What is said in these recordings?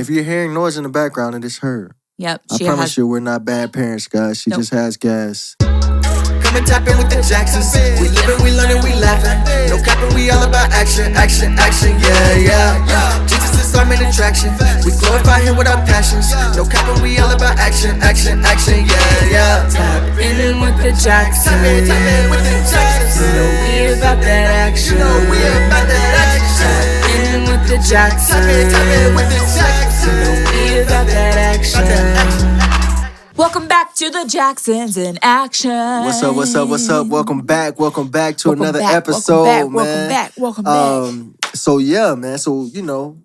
If you're hearing noise in the background, it is her. Yep. I promise you, we're not bad parents, guys. She just has gas. Come and tap in with the Jacksons. We living, we learning, we laughing. No capping, we all about action, action, action. Yeah. Jesus is our main attraction. We glorify him with our passions. No capping, we all about action, action, action. Yeah. Tap in with the Jacksons. Tap in with the Jacksons. You know we about that action. You know we about that action. Tap in with the Jacksons. Tap in with the Jacksons. You know we about that action. Welcome back to the Jacksons in action. What's up? Welcome back to another episode, man. Welcome back. So yeah, man. So,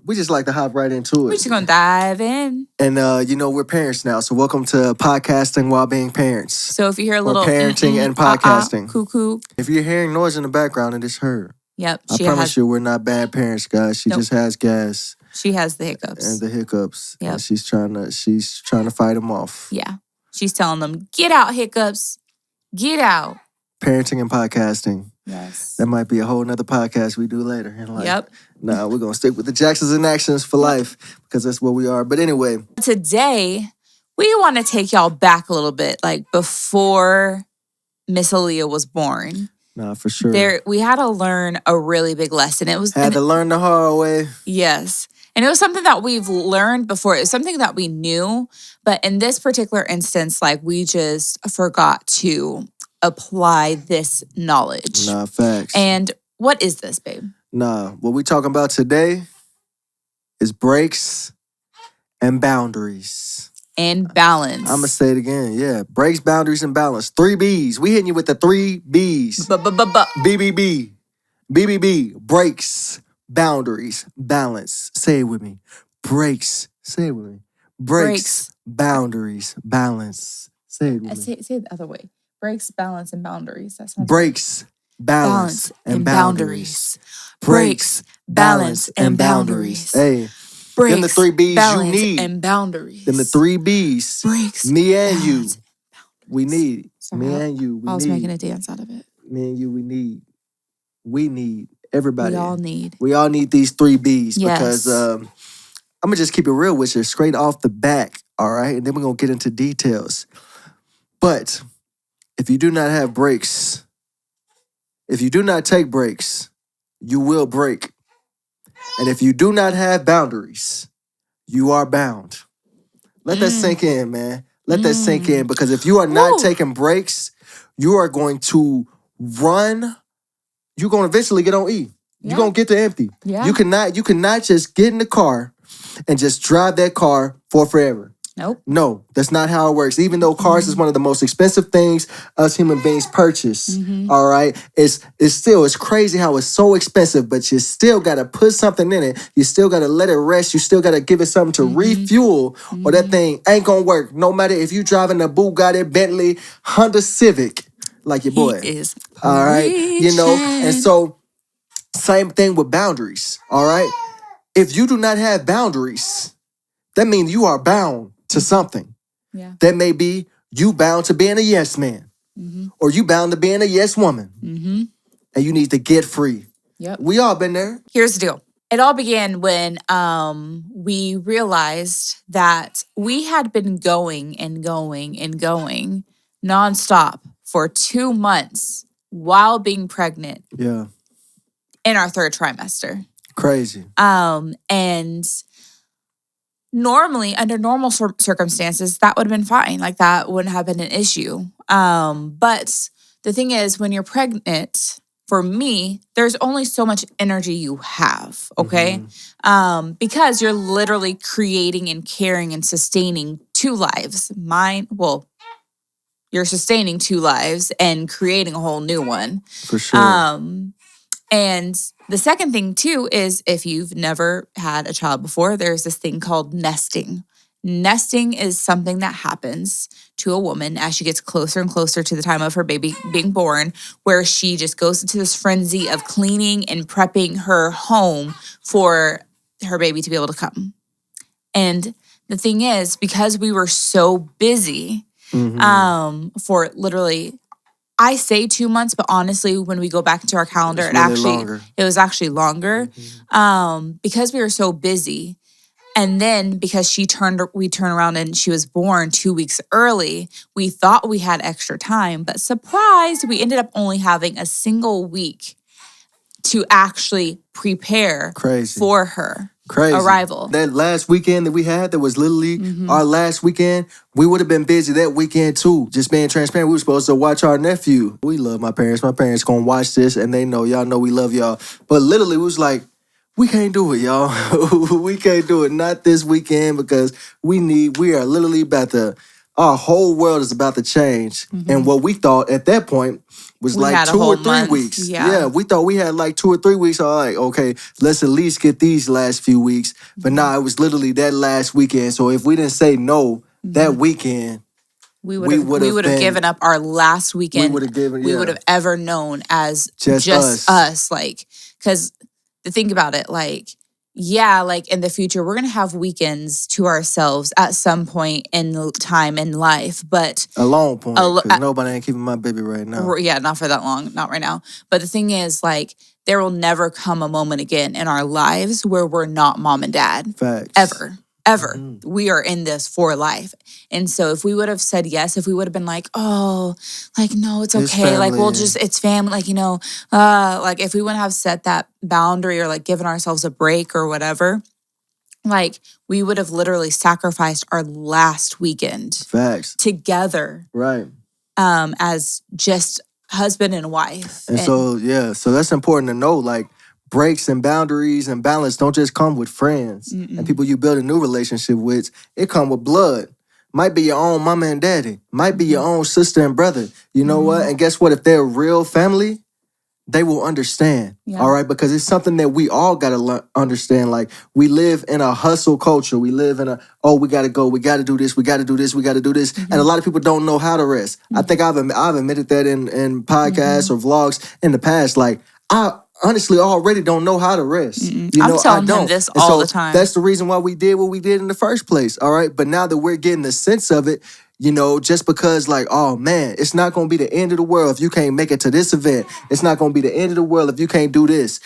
we just like to hop right into it. We're just gonna dive in. And we're parents now. So welcome to podcasting while being parents. So if you hear a little parenting and podcasting. Cuckoo. If you're hearing noise in the background, it is her. Yep. I promise you, we're not bad parents, guys. She just has gas. She has the hiccups. And the hiccups. Yep. And she's trying to fight them off. Yeah. She's telling them, get out, hiccups. Get out. Parenting and podcasting. Yes. That might be a whole nother podcast we do later in life. Yep. Nah, we're going to stick with the Jacksons in Actions for life because that's what we are. But anyway. Today, we want to take y'all back a little bit, like before Miss Aaliyah was born. Nah, for sure. We had to learn a really big lesson. Had to learn the hard way. Yes. And it was something that we've learned before. It was something that we knew. But in this particular instance, we just forgot to apply this knowledge. Nah, facts. And what is this, babe? Nah, what we talking about today is breaks and boundaries. And balance. I'm going to say it again. Yeah. Breaks, boundaries, and balance. 3 B's. We hitting you with the 3 B's. BBB. BBB. Breaks, boundaries, balance. Say it with me. Breaks. Say it with me. Breaks, boundaries, balance. Say it with me. Say it the other way. Breaks, balance, and boundaries. That sounds breaks, balance, and boundaries. Breaks, balance, and boundaries. Hey. Breaks, them the 3 B's balance, you need. And boundaries. Them the 3 B's. Breaks, me and balance, you. We need. Sorry, me and you. I was making a dance out of it. Me and you, we need. We need. Everybody. We all need these 3 B's. Yes. Because I'm going to just keep it real with you straight off the back. All right? And then we're going to get into details. But if you do not have breaks, if you do not take breaks, you will break. And if you do not have boundaries, you are bound. Let that sink in, man. Let that sink in. Because if you are not taking breaks, you are going to run. You're going to eventually get on E. You're going to get to empty. Yeah. You cannot just get in the car and just drive that car for forever. Nope. No, that's not how it works. Even though cars is one of the most expensive things us human beings purchase, all right? It's crazy how it's so expensive, but you still got to put something in it. You still got to let it rest. You still got to give it something to refuel, or that thing ain't going to work. No matter if you driving a Bugatti, Bentley, Honda Civic, like your boy. He is all right? preaching. And so same thing with boundaries, all right? If you do not have boundaries, that means you are bound to something. Yeah. That may be you bound to being a yes man. Or you bound to being a yes woman. And you need to get free. Yep. We all been there. Here's the deal. It all began when we realized that we had been going nonstop for 2 months while being pregnant. Yeah. In our 3rd trimester. Crazy. And normally, under normal circumstances, that would have been fine. That wouldn't have been an issue. But the thing is, when you're pregnant, for me, there's only so much energy you have, okay? Because you're literally creating and caring and sustaining 2 lives. You're sustaining 2 lives and creating a whole new one. For sure. And the second thing, too, is if you've never had a child before, there's this thing called nesting. Nesting is something that happens to a woman as she gets closer and closer to the time of her baby being born, where she just goes into this frenzy of cleaning and prepping her home for her baby to be able to come. And the thing is, because we were so busy for literally... I say 2 months, but honestly, when we go back into our calendar, it was actually longer. Because we were so busy, And then because we turned around and she was born 2 weeks early, we thought we had extra time, but surprise, we ended up only having a single week to actually prepare Crazy. for her Crazy. arrival. That last weekend that we had, that was literally Mm-hmm. our last weekend, we would have been busy that weekend too. Just being transparent, we were supposed to watch our nephew. We love my parents. My parents gonna watch this and they know, y'all know we love y'all. But literally, we was like, we can't do it, y'all. We can't do it. Not this weekend because we are literally about to, our whole world is about to change. And what we thought at that point was We like had a 2 or whole 3 month, weeks. yeah. We thought we had like 2 or 3 weeks. All right, okay, let's at least get these last few weeks. But nah, it was literally that last weekend. So if we didn't say no that weekend, we we would would've have been- given up our last weekend would've given- we yeah. would have ever known as Just just us. us. Like, because think about it, like, yeah, like in the future, we're gonna have weekends to ourselves at some point in the time in life, but a long point, A lo- because nobody ain't keeping my baby right now. yeah, not for that long, not right now. But the thing is, like, there will never come a moment again in our lives where we're not mom and dad. Facts. Ever. We are in this for life. And so if we would have said yes, if we would have been like, oh, like, no, it's It's okay. Like, we'll family. it's family. Like, like if we wouldn't have set that boundary or like given ourselves a break or whatever, like we would have literally sacrificed our last weekend Facts. together Right. as just husband and wife. And so that's important to know. Like, breaks and boundaries and balance don't just come with friends and people you build a new relationship with. It come with blood. Might be your own mama and daddy. Might be your own sister and brother. You know what? And guess what? If they're real family, they will understand. Yeah. All right? Because it's something that we all got to understand. Like, we live in a hustle culture. We live in we got to go. We got to do this. We got to do this. We got to do this. And a lot of people don't know how to rest. I think I've admitted that in podcasts or vlogs in the past. Like, I honestly already don't know how to rest. You I'm know, telling I him don't. this And all so the time. That's the reason why we did what we did in the first place. All right. But now that we're getting the sense of it, just because, like, oh man, it's not gonna be the end of the world if you can't make it to this event. It's not gonna be the end of the world if you can't do this,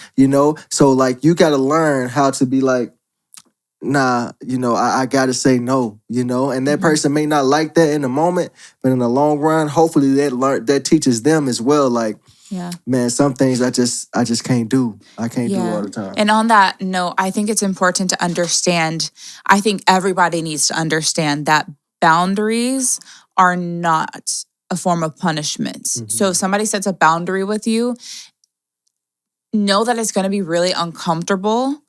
So like, you gotta learn how to be like, nah, I gotta say no, and that person may not like that in the moment, but in the long run, hopefully that teaches them as well. Like, Yeah. man, some things I just can't do. I can't do all the time. And on that note, I think it's important to understand, I think everybody needs to understand that boundaries are not a form of punishment. So if somebody sets a boundary with you, know that it's going to be really uncomfortable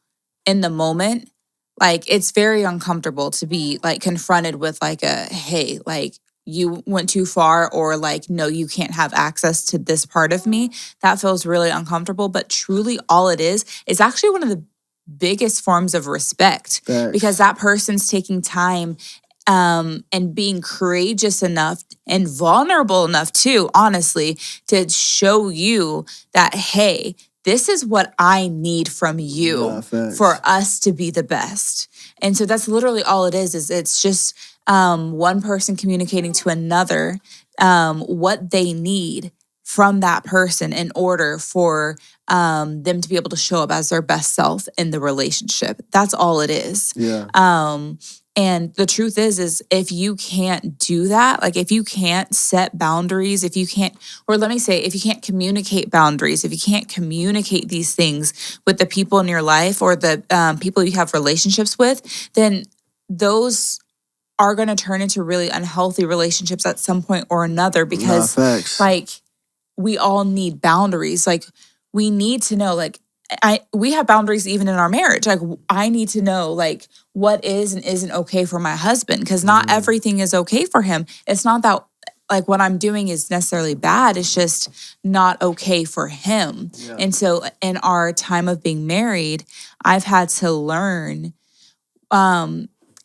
in the moment. Like, it's very uncomfortable to be like confronted with like hey, like, you went too far, or like, no, you can't have access to this part of me. That feels really uncomfortable. But truly all it is actually one of the biggest forms of respect. Facts. Because that person's taking time and being courageous enough and vulnerable enough too, honestly, to show you that, hey, this is what I need from you Nah, facts. for us to be the best. And so that's literally all it is it's just one person communicating to another what they need from that person in order for them to be able to show up as their best self in the relationship. That's all it is. Yeah. And the truth is if you can't do that, like if you can't set boundaries, if you can't communicate boundaries, if you can't communicate these things with the people in your life or the people you have relationships with, then those are going to turn into really unhealthy relationships at some point or another, because facts. like, we all need boundaries. Like, we need to know, like, we have boundaries even in our marriage. Like, I need to know, like, what is and isn't okay for my husband, because not everything is okay for him. It's not that, like, what I'm doing is necessarily bad. It's just not okay for him. Yeah. And so in our time of being married, I've had to learn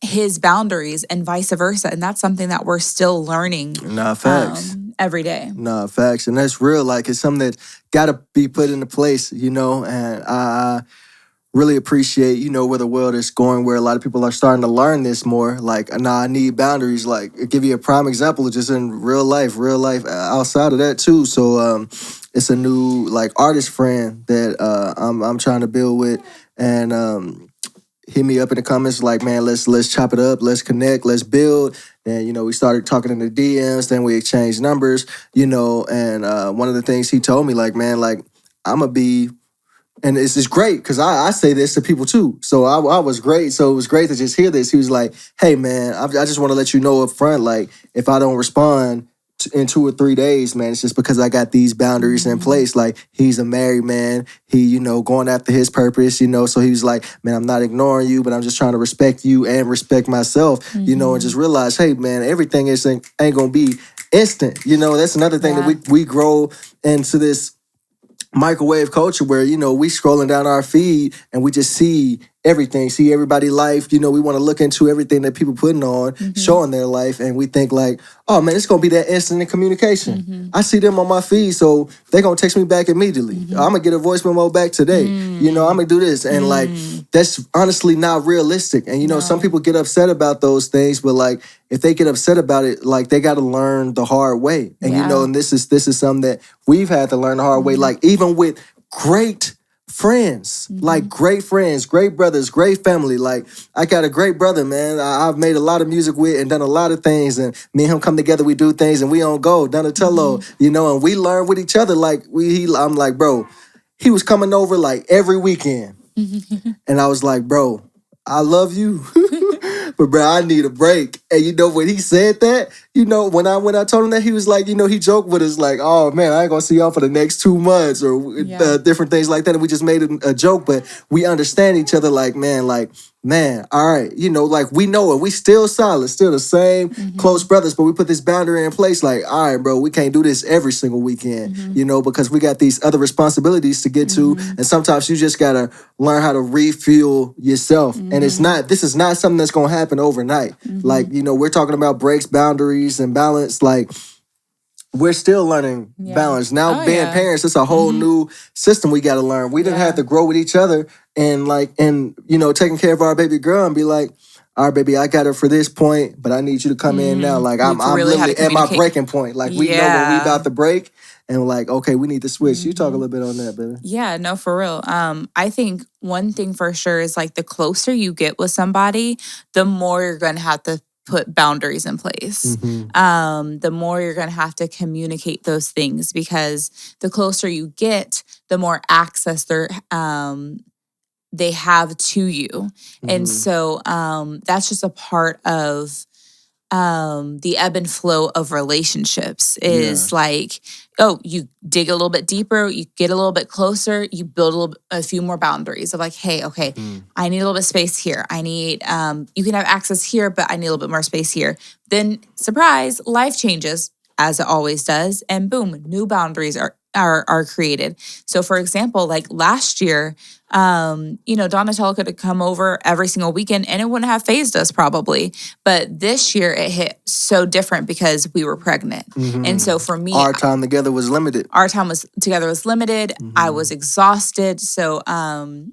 his boundaries and vice versa. And that's something that we're still learning Nah, facts. every day. Nah, facts. And that's real. Like, it's something that got to be put into place, and I really appreciate, where the world is going, where a lot of people are starting to learn this more. Like, nah, I need boundaries. Like, I'll give you a prime example just in real life outside of that too. So it's a new, like, artist friend that I'm trying to build with. And hit me up in the comments like, man, let's chop it up, let's connect, let's build. And we started talking in the DMs, then we exchanged numbers, and one of the things he told me, like, man, like, I'm gonna be, and it's just great because I say this to people too. So I was great. So it was great to just hear this. He was like, hey man, I just want to let you know up front, like, if I don't respond in 2 or 3 days, man, it's just because I got these boundaries in place. Like, he's a married man. He, going after his purpose, So he was like, man, I'm not ignoring you, but I'm just trying to respect you and respect myself, and just realize, hey, man, everything ain't going to be instant. That's another thing that we grow into this microwave culture where, we scrolling down our feed and we just see everything, see everybody's life. We want to look into everything that people putting on, showing their life. And we think like, oh man, it's going to be that instant in communication. I see them on my feed, so they're going to text me back immediately. I'm going to get a voice memo back today. I'm going to do this. And like, that's honestly not realistic. And, some people get upset about those things, but like, if they get upset about it, like, they got to learn the hard way. And, and this is something that we've had to learn the hard way. Like, even with great friends, like great friends, great brothers, great family. Like, I got a great brother, man. I've made a lot of music with and done a lot of things. And me and him come together, we do things, and we on go, Donatello, and we learn with each other. Like, I'm like, bro, he was coming over like every weekend. And I was like, bro, I love you. But bro, I need a break. And when he said that, when I told him that, he was like, he joked with us like, oh man, I ain't gonna see y'all for the next 2 months or different things like that. And we just made it a joke, but we understand each other like, man, all right, like, we know it. We still solid, still the same close brothers, but we put this boundary in place like, all right, bro, we can't do this every single weekend, because we got these other responsibilities to get to. And sometimes you just gotta learn how to refuel yourself. And this is not something that's gonna happen overnight. Like, we're talking about breaks, boundaries, and balance. Like, we're still learning balance. Now, being parents, it's a whole new system we got to learn. We didn't have to grow with each other and taking care of our baby girl and be like, all right, baby, I got her for this point, but I need you to come in now. Like, I'm really literally at my breaking point. Like, we know when we about to break, and we're like, okay, we need to switch. You talk a little bit on that, baby. Yeah, no, for real. I think one thing for sure is like, the closer you get with somebody, the more you're going to have to put boundaries in place. The more you're going to have to communicate those things, because the closer you get, the more access they have to you. And so that's just a part of the ebb and flow of relationships is like, oh, you dig a little bit deeper, you get a little bit closer, you build a few more boundaries of like, hey, okay, I need a little bit of space here. I need, you can have access here, but I need a little bit more space here. Then, surprise, life changes, as it always does, and boom, new boundaries are created. So for example, like last year, Donatello could have come over every single weekend and it wouldn't have phased us probably. But this year it hit so different because we were pregnant. And so for me, our time together was limited. I was exhausted. So I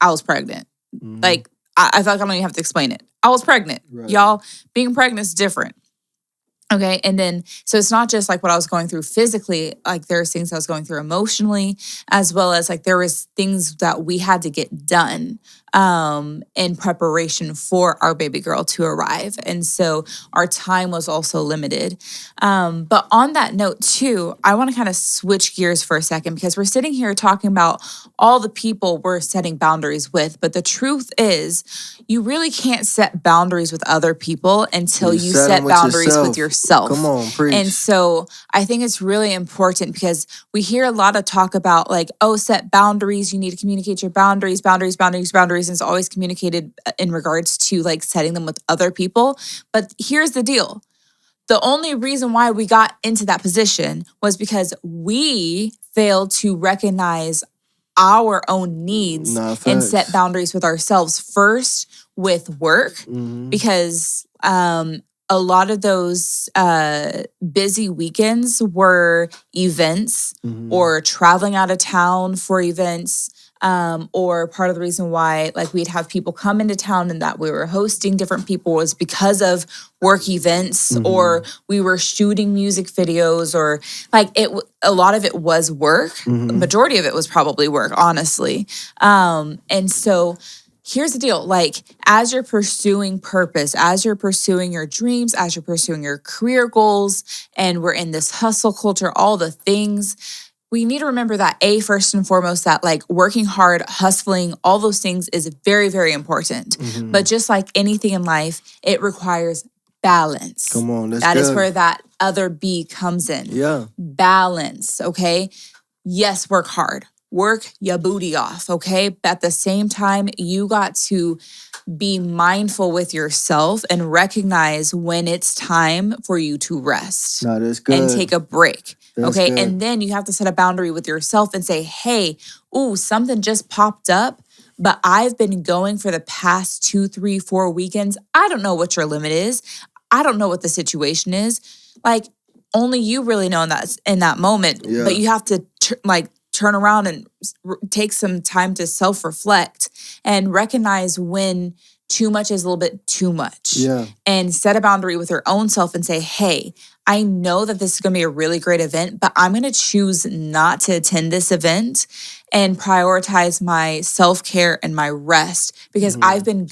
was pregnant. Like, I feel like I don't even have to explain it. I was pregnant. Right. Y'all, being pregnant is different. Okay. And then, so it's not just like what I was going through physically, like there's things I was going through emotionally, as well as like there was things that we had to get done in preparation for our baby girl to arrive. And so our time was also limited. But on that note too, I want to kind of switch gears for a second, because we're sitting here talking about all the people we're setting boundaries with. But the truth is, you really can't set boundaries with other people until you set boundaries with yourself. Come on, preach. And so I think it's really important, because we hear a lot of talk about like, oh, set boundaries. You need to communicate your boundaries. And it's always communicated in regards to like setting them with other people. But here's the deal. The only reason why we got into that position was because we failed to recognize our own needs and set boundaries with ourselves first with work, because a lot of those busy weekends were events or traveling out of town for events. Or part of the reason why like we'd have people come into town and that we were hosting different people was because of work events, or we were shooting music videos, or like a lot of it was work. The majority of it was probably work, honestly. And so here's the deal. Like, as you're pursuing purpose, as you're pursuing your dreams, as you're pursuing your career goals, and we're in this hustle culture, all the things, we need to remember that first and foremost, that like working hard, hustling, all those things is very, very important. Mm-hmm. But just like anything in life, it requires balance. Come on, that's That is good. where that other B comes in. Yeah. Balance, okay? Yes, work hard. Work your booty off, okay? But at the same time, you got to be mindful with yourself and recognize when it's time for you to rest No, that's good. and take a break. That's Okay. good. And then you have to set a boundary with yourself and say, hey, ooh, something just popped up, but I've been going for the past 2, 3, 4 weekends. I don't know what your limit is. I don't know what the situation is. Like, only you really know in that moment. Yeah. But you have to turn around and take some time to self-reflect and recognize when too much is a little bit too much. Yeah. And set a boundary with your own self and say, hey, I know that this is going to be a really great event, but I'm going to choose not to attend this event and prioritize my self-care and my rest because I've been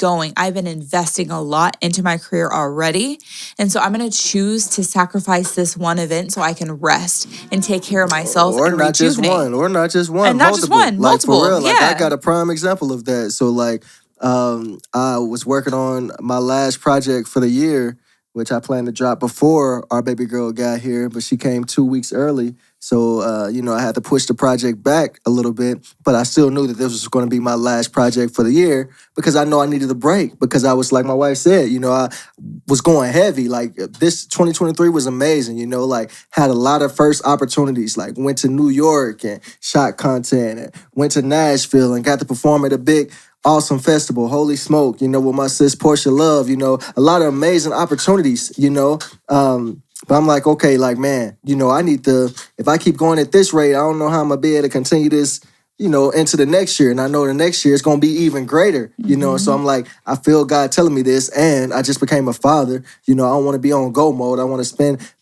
investing a lot into my career already. And so I'm going to choose to sacrifice this one event so I can rest and take care of myself Or and not just rejuvenate. one. Or not just one. And not just one, Like, multiple. for real. Like, Yeah. I got a prime example of that. So, like, I was working on my last project for the year, which I planned to drop before our baby girl got here, but she came 2 weeks early. So, I had to push the project back a little bit, but I still knew that this was going to be my last project for the year because I know I needed a break because I was, like my wife said, I was going heavy. Like, this 2023 was amazing, like, had a lot of first opportunities, like, went to New York and shot content and went to Nashville and got to perform at a big awesome festival, Holy Smoke, with my sis Portia Love, a lot of amazing opportunities, but I'm like, okay, like, man, I need to, if I keep going at this rate, I don't know how I'm gonna be able to continue this, into the next year. And I know the next year is gonna be even greater, so I'm like, I feel God telling me this, and I just became a father, I don't wanna be on go mode. I wanna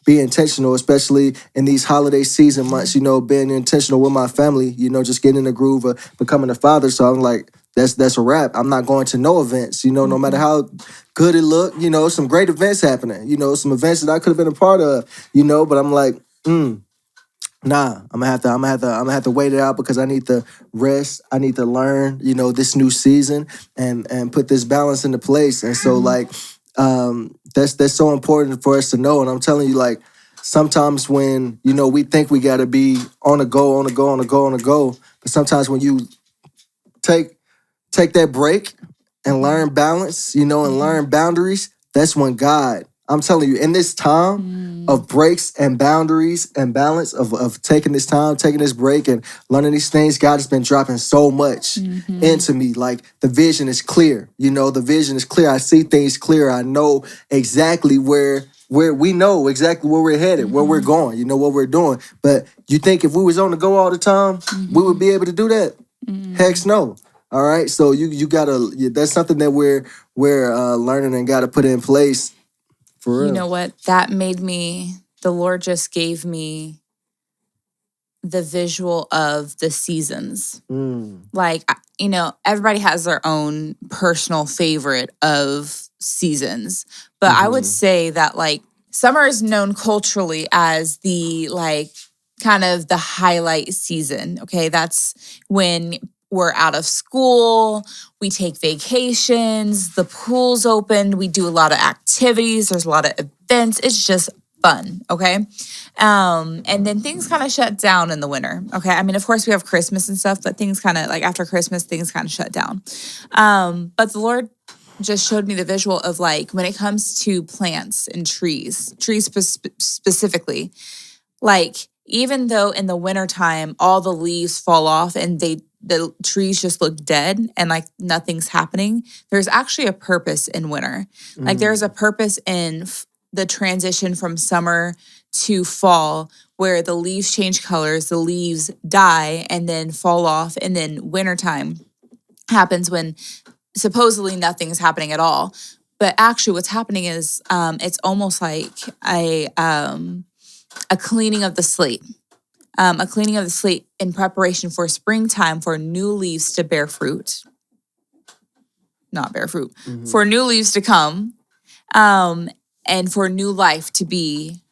be intentional, especially in these holiday season months, being intentional with my family, just getting in the groove of becoming a father. So I'm like, that's a wrap. I'm not going to no events, no matter how good it looked, some great events happening, some events that I could have been a part of, but I'm like, nah, I'm gonna have to wait it out because I need to rest. I need to learn, this new season and put this balance into place. And so like, that's so important for us to know. And I'm telling you, like, sometimes when, we think we gotta be on a go, but sometimes when you take that break and learn balance, and learn boundaries, that's when God, I'm telling you, in this time of breaks and boundaries and balance of taking this time, taking this break and learning these things, God has been dropping so much into me. Like, the vision is clear, the vision is clear. I see things clear. I know exactly where we know exactly where we're headed, where we're going, what we're doing. But you think if we was on the go all the time, we would be able to do that? Heck no. All right, so you gotta. That's something that we're learning and gotta put in place. For real. You know what? That made me. The Lord just gave me the visual of the seasons. Like, everybody has their own personal favorite of seasons, but I would say that like summer is known culturally as the like kind of the highlight season. Okay, that's when we're out of school, we take vacations, the pool's open, we do a lot of activities, there's a lot of events. It's just fun, okay? And then things kind of shut down in the winter, okay? I mean, of course, we have Christmas and stuff, but things kind of, like after Christmas, things kind of shut down. But the Lord just showed me the visual of like, when it comes to plants and trees specifically, like, even though in the wintertime, all the leaves fall off and the trees just look dead and like nothing's happening, there's actually a purpose in winter. Like, there's a purpose in the transition from summer to fall where the leaves change colors, the leaves die and then fall off, and then wintertime happens when supposedly nothing's happening at all. But actually what's happening is it's almost like a cleaning of the slate. A cleaning of the slate in preparation for springtime for new leaves to bear fruit. not bear fruit, for new leaves to come, and for new life to be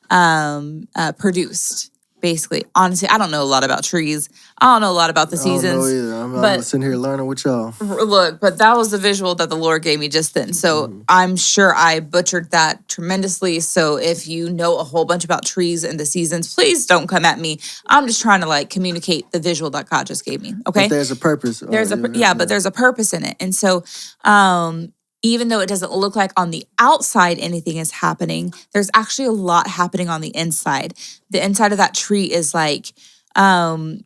produced. Basically, honestly, I don't know a lot about trees. I don't know a lot about the I don't know seasons. either. I'm but sitting here learning with y'all. look, but that was the visual that the Lord gave me just then. So I'm sure I butchered that tremendously. So if you know a whole bunch about trees and the seasons, please don't come at me. I'm just trying to like communicate the visual that God just gave me. Okay. But there's a purpose. There's but there's a purpose in it. And so even though it doesn't look like on the outside anything is happening, there's actually a lot happening on the inside. The inside of that tree is like kind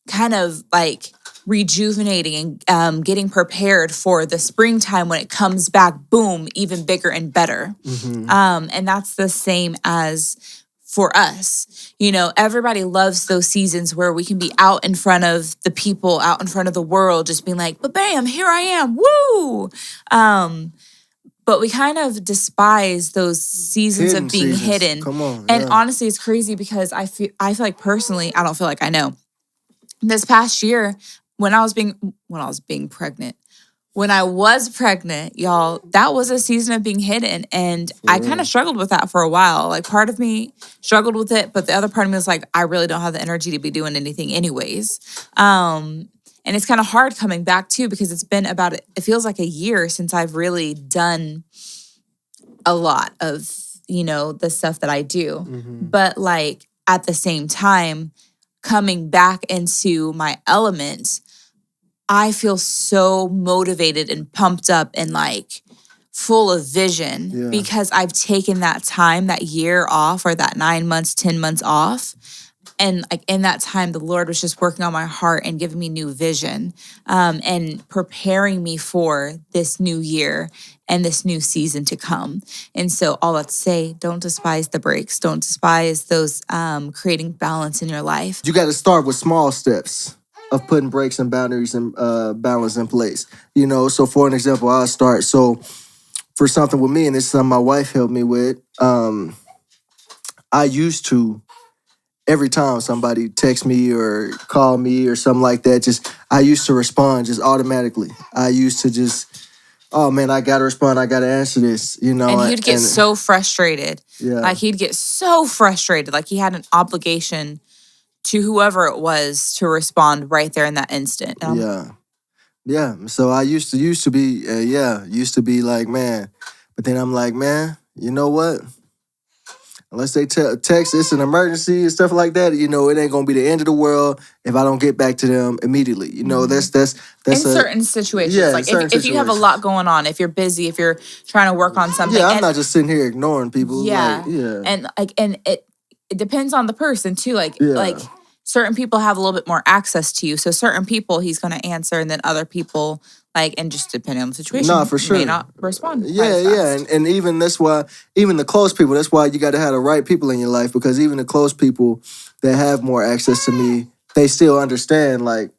of like rejuvenating and getting prepared for the springtime when it comes back, boom, even bigger and better. And that's the same as for us. You know, everybody loves those seasons where we can be out in front of the people, out in front of the world, just being like, but bam, here I am, woo! But we kind of despise those seasons of being hidden. Come on. And honestly, it's crazy because I feel like personally, I don't feel like I know. This past year, when I was being pregnant, when I was pregnant, y'all, that was a season of being hidden. And I kind of struggled with that for a while. Like part of me struggled with it, but the other part of me was like, I really don't have the energy to be doing anything anyways. And it's kind of hard coming back too, because it's been it feels like a year since I've really done a lot of, you know, the stuff that I do. But like at the same time, coming back into my element, I feel so motivated and pumped up and like full of vision because I've taken that time, that year off, or that 9 months, 10 months off. And like in that time, the Lord was just working on my heart and giving me new vision and preparing me for this new year and this new season to come. And so all that to say, don't despise the breaks. Don't despise those creating balance in your life. You got to start with small steps of putting breaks and boundaries and balance in place. You know, so for an example, I'll start. So for something with me, and this is something my wife helped me with, I used to, every time somebody text me or call me or something like that, I used to respond just automatically. I used to just, oh man, I gotta respond, I gotta answer this, you know. And he'd get so frustrated. Yeah. Like he'd get so frustrated, like he had an obligation to whoever it was to respond right there in that instant. Yeah. So I used to be like, man. But then I'm like, man, you know what? Unless they text, it's an emergency and stuff like that, you know, it ain't gonna be the end of the world if I don't get back to them immediately. You know, that's in certain situations. Yeah, like if you have a lot going on, if you're busy, if you're trying to work on something. Yeah, I'm not just sitting here ignoring people. Yeah. Like, And it depends on the person too. Like certain people have a little bit more access to you. So certain people he's gonna answer, and then other people, like, and just depending on the situation, no, for sure, may not respond. Yeah. And even that's why, even the close people, that's why you got to have the right people in your life, because even the close people that have more access to me, they still understand, like,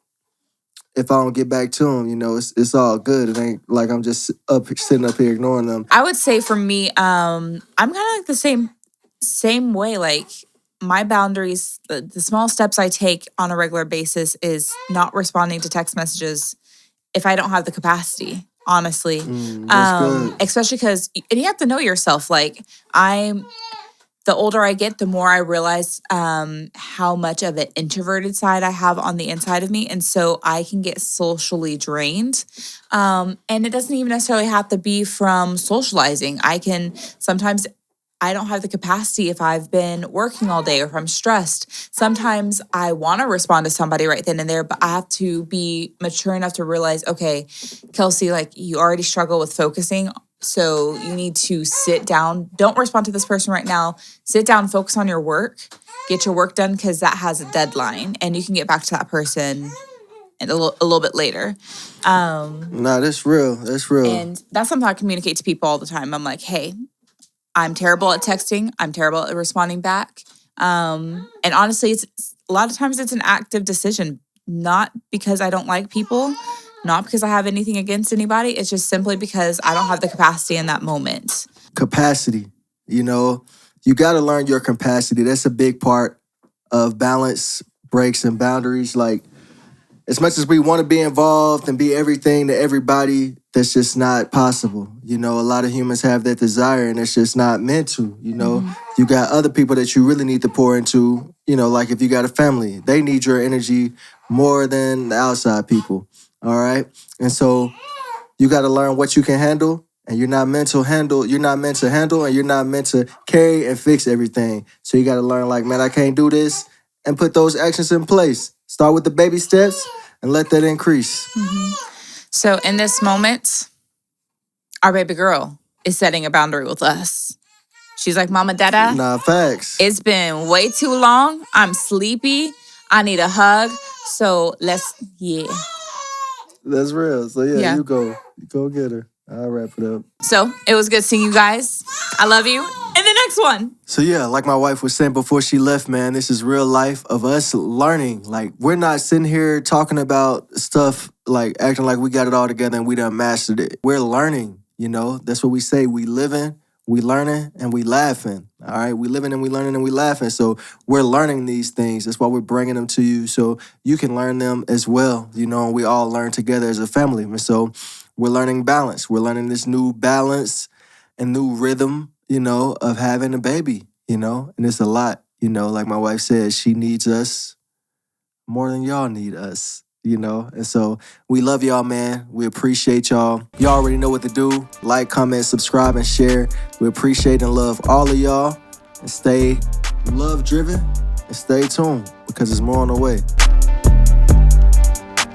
if I don't get back to them, you know, it's all good. It ain't like I'm just sitting up here ignoring them. I would say for me, I'm kind of like the same way. Like my boundaries, the small steps I take on a regular basis is not responding to text messages if I don't have the capacity, honestly. That's good. Especially because, and you have to know yourself. Like the older I get, the more I realize how much of an introverted side I have on the inside of me. And so I can get socially drained. And it doesn't even necessarily have to be from socializing. Sometimes I don't have the capacity if I've been working all day or if I'm stressed. Sometimes I want to respond to somebody right then and there, but I have to be mature enough to realize, okay, Kelsey, like you already struggle with focusing. So you need to sit down. Don't respond to this person right now. Sit down, focus on your work, get your work done, because that has a deadline and you can get back to that person a little bit later. No, that's real. That's real. And that's something I communicate to people all the time. I'm like, hey, I'm terrible at texting. I'm terrible at responding back. And honestly, it's a lot of times it's an active decision, not because I don't like people, not because I have anything against anybody. It's just simply because I don't have the capacity in that moment. Capacity, you know, you got to learn your capacity. That's a big part of balance, breaks, and boundaries. Like as much as we want to be involved and be everything to everybody, that's just not possible. You know, a lot of humans have that desire and it's just not meant to, you know. You got other people that you really need to pour into, you know, like if you got a family, they need your energy more than the outside people, all right? And so you got to learn what you can handle, and you're not meant to handle, and you're not meant to carry and fix everything. So you got to learn like, man, I can't do this, and put those actions in place. Start with the baby steps and let that increase. So in this moment, our baby girl is setting a boundary with us. She's like, Mama Dada, Nah, facts. it's been way too long. I'm sleepy. I need a hug. So let's. That's real. So yeah, Yeah. you go get her. I'll wrap it up. So it was good seeing you guys. I love you. And the next one. So yeah, like my wife was saying before she left, man, this is real life of us learning. Like, we're not sitting here talking about stuff like acting like we got it all together and we done mastered it. We're learning, you know. That's what we say. We living, we learning, and we laughing. All right, we living and we learning and we laughing. So we're learning these things. That's why we're bringing them to you, so you can learn them as well. You know, and we all learn together as a family. And so we're learning balance. We're learning this new balance and new rhythm, you know, of having a baby, you know, and it's a lot, you know, like my wife said, she needs us more than y'all need us, you know, and so we love y'all, man. We appreciate y'all. Y'all already know what to do. Like, comment, subscribe, and share. We appreciate and love all of y'all, and stay love driven and stay tuned because there's more on the way.